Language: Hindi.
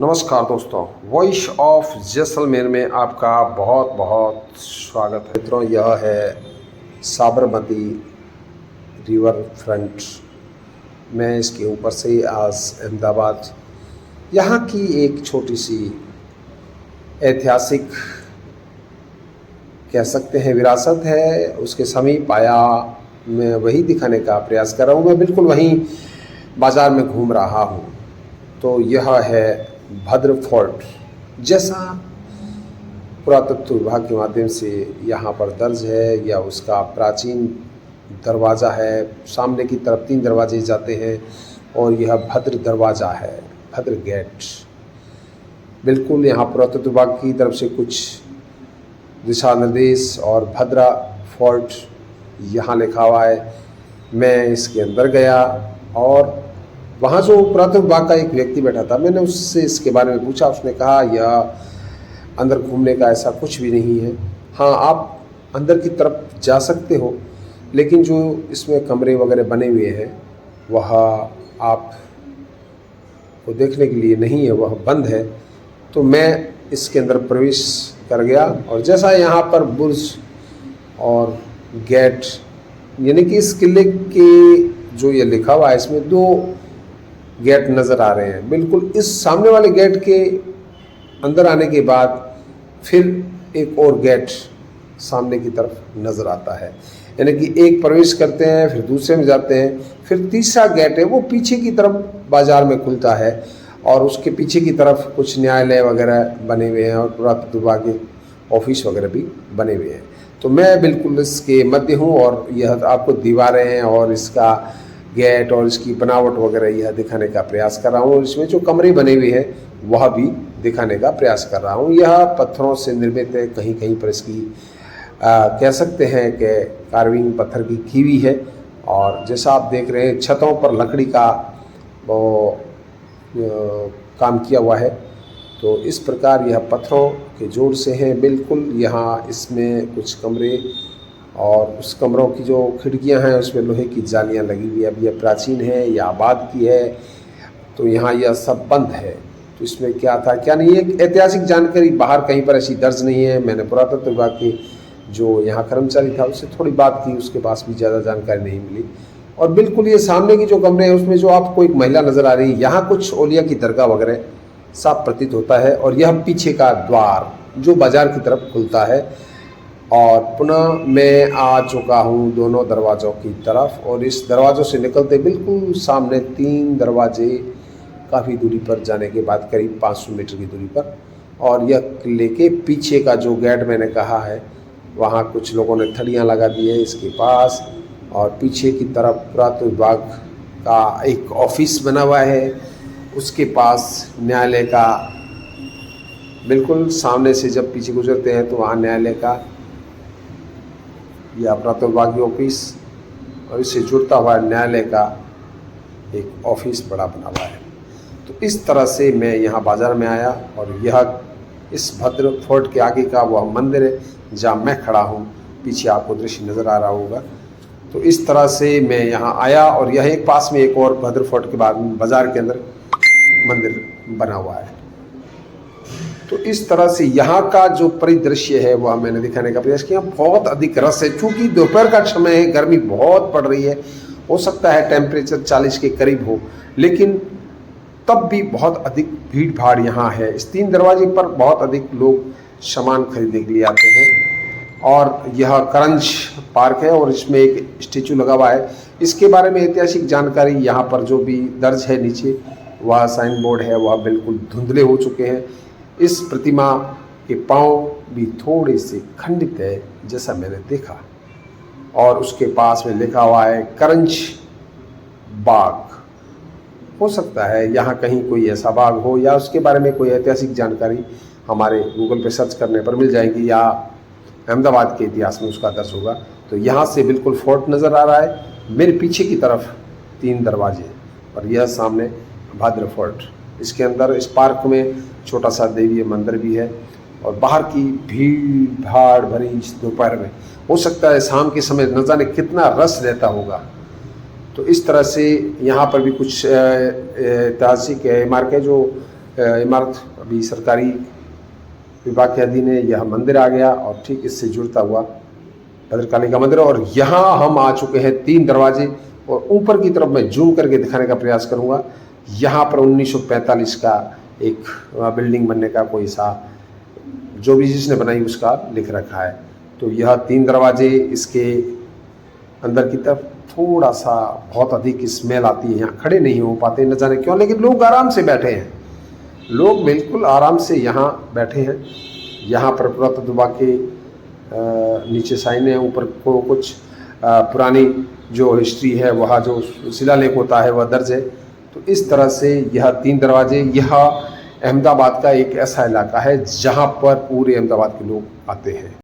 नमस्कार दोस्तों, वॉइस ऑफ जैसलमेर में आपका बहुत बहुत स्वागत है। मित्रों, यह है साबरमती रिवर फ्रंट। मैं इसके ऊपर से आज अहमदाबाद यहाँ की एक छोटी सी ऐतिहासिक कह सकते हैं विरासत है, उसके समीप आया। मैं वही दिखाने का प्रयास कर रहा हूँ। मैं बिल्कुल वहीं बाज़ार में घूम रहा हूँ। तो यह है भद्र फोर्ट, जैसा पुरातत्व विभाग के माध्यम से यहाँ पर दर्ज है, या उसका प्राचीन दरवाज़ा है। सामने की तरफ 3 दरवाजे जाते हैं और यह भद्र दरवाज़ा है, भद्र गेट। बिल्कुल यहाँ पुरातत्व विभाग की तरफ से कुछ दिशा निर्देश और भद्रा फोर्ट यहाँ लिखा हुआ है। मैं इसके अंदर गया और वहाँ जो पुरातत्व विभाग का एक व्यक्ति बैठा था, मैंने उससे इसके बारे में पूछा। उसने कहा यह अंदर घूमने का ऐसा कुछ भी नहीं है। हाँ, आप अंदर की तरफ जा सकते हो, लेकिन जो इसमें कमरे वगैरह बने हुए हैं वह आप को देखने के लिए नहीं है, वह बंद है। तो मैं इसके अंदर प्रवेश कर गया और जैसा यहाँ पर बुर्ज और गेट, यानी कि इस किले के जो ये लिखा हुआ है, इसमें 2 गेट नज़र आ रहे हैं। बिल्कुल इस सामने वाले गेट के अंदर आने के बाद फिर एक और गेट सामने की तरफ नज़र आता है, यानी कि एक प्रवेश करते हैं, फिर दूसरे में जाते हैं, फिर तीसरा गेट है वो पीछे की तरफ बाज़ार में खुलता है और उसके पीछे की तरफ कुछ न्यायालय वगैरह बने हुए हैं और पुरातत्व विभाग के ऑफिस वगैरह भी बने हुए हैं। तो मैं बिल्कुल इसके मध्य हूँ और यह आपको दीवारें हैं और इसका गेट और इसकी बनावट वगैरह यह दिखाने का प्रयास कर रहा हूँ। और इसमें जो कमरे बने हुए हैं वह भी दिखाने का प्रयास कर रहा हूँ। यह पत्थरों से निर्मित है, कहीं कहीं पर इसकी कह सकते हैं कि कार्विंग पत्थर की हुई है। और जैसा आप देख रहे हैं, छतों पर लकड़ी का वो काम किया हुआ है। तो इस प्रकार यह पत्थरों के जोड़ से हैं। बिल्कुल यहाँ इसमें कुछ कमरे और उस कमरों की जो खिड़कियां हैं उसमें लोहे की जालियां लगी हुई है। अब यह प्राचीन है या आबाद की है, तो यहाँ यह सब बंद है। तो इसमें क्या था क्या नहीं, एक ऐतिहासिक जानकारी बाहर कहीं पर ऐसी दर्ज नहीं है। मैंने पुरातत्व विभाग के जो यहाँ कर्मचारी था उससे थोड़ी बात की, उसके पास भी ज़्यादा जानकारी नहीं मिली। और बिल्कुल ये सामने की जो कमरे हैं उसमें जो आपको एक महिला नज़र आ रही है, यहाँ कुछ औलिया की दरगाह वगैरह साफ प्रतीत होता है। और यह पीछे का द्वार जो बाज़ार की तरफ खुलता है। और पुनः मैं आ चुका हूँ दोनों दरवाज़ों की तरफ, और इस दरवाज़ों से निकलते बिल्कुल सामने 3 दरवाजे काफ़ी दूरी पर जाने के बाद, करीब 500 मीटर की दूरी पर। और यह किले के पीछे का जो गेट मैंने कहा है, वहाँ कुछ लोगों ने थड़ियाँ लगा दी है इसके पास। और पीछे की तरफ पुरातत्व विभाग का एक ऑफिस बना हुआ है, उसके पास न्यायालय का, बिल्कुल सामने से जब पीछे गुजरते हैं तो वहाँ न्यायालय का या पुरातत्व विभागीय ऑफिस और इससे जुड़ता हुआ न्यायालय का एक ऑफिस बड़ा बना हुआ है। तो इस तरह से मैं यहाँ बाज़ार में आया और यह इस भद्र फोर्ट के आगे का वह मंदिर है जहाँ मैं खड़ा हूँ। पीछे आपको दृश्य नज़र आ रहा होगा। तो इस तरह से मैं यहाँ आया और यह एक पास में एक और भद्र फोर्ट के बाद बाज़ार के अंदर मंदिर बना हुआ है। तो इस तरह से यहाँ का जो परिदृश्य है वह मैंने दिखाने का प्रयास किया। बहुत अधिक रस है, चूँकि दोपहर का समय है, गर्मी बहुत पड़ रही है, हो सकता है टेम्परेचर 40 के करीब हो, लेकिन तब भी बहुत अधिक भीड़ भाड़ यहाँ है। इस 3 दरवाजे पर बहुत अधिक लोग सामान खरीदने के लिए आते हैं। और यह करंज पार्क है और इसमें एक स्टेचू लगा हुआ है। इसके बारे में ऐतिहासिक जानकारी यहाँ पर जो भी दर्ज है नीचे, वह साइन बोर्ड है, वह बिल्कुल धुंधले हो चुके हैं। इस प्रतिमा के पांव भी थोड़े से खंडित है जैसा मैंने देखा। और उसके पास में लिखा हुआ है करंज बाग। हो सकता है यहाँ कहीं कोई ऐसा बाग हो, या उसके बारे में कोई ऐतिहासिक जानकारी हमारे गूगल पे सर्च करने पर मिल जाएगी, या अहमदाबाद के इतिहास में उसका दर्ज होगा। तो यहाँ से बिल्कुल फोर्ट नज़र आ रहा है। मेरे पीछे की तरफ 3 दरवाजे और यह सामने भद्र फोर्ट। इसके अंदर इस पार्क में छोटा सा देवीय मंदिर भी है। और बाहर की भीड़ भाड़ भरी इस दोपहर में, हो सकता है शाम के समय न जाने कितना रस रहता होगा। तो इस तरह से यहाँ पर भी कुछ ऐतिहासिक इमारतें जो इमारत अभी सरकारी विभाग के अधीन है। यह मंदिर आ गया और ठीक इससे जुड़ता हुआ भद्रकाली का मंदिर। और यहाँ हम आ चुके हैं 3 दरवाजे, और ऊपर की तरफ मैं जूम करके दिखाने का प्रयास करूँगा। यहाँ पर 1945 का एक बिल्डिंग बनने का कोई सा जो भी जिसने बनाई उसका लिख रखा है। तो यह 3 दरवाजे, इसके अंदर की तरफ थोड़ा सा बहुत अधिक स्मेल आती है, यहाँ खड़े नहीं हो पाते न जाने क्यों, लेकिन लोग आराम से बैठे हैं, लोग बिल्कुल आराम से यहाँ बैठे हैं। यहाँ पर पुरातत्व विभाग के नीचे साइन है, ऊपर को कुछ पुरानी जो हिस्ट्री है, वहाँ जो शिलालेख होता है वह दर्ज है। तो इस तरह से यह 3 दरवाजे, यह अहमदाबाद का एक ऐसा इलाका है जहाँ पर पूरे अहमदाबाद के लोग आते हैं।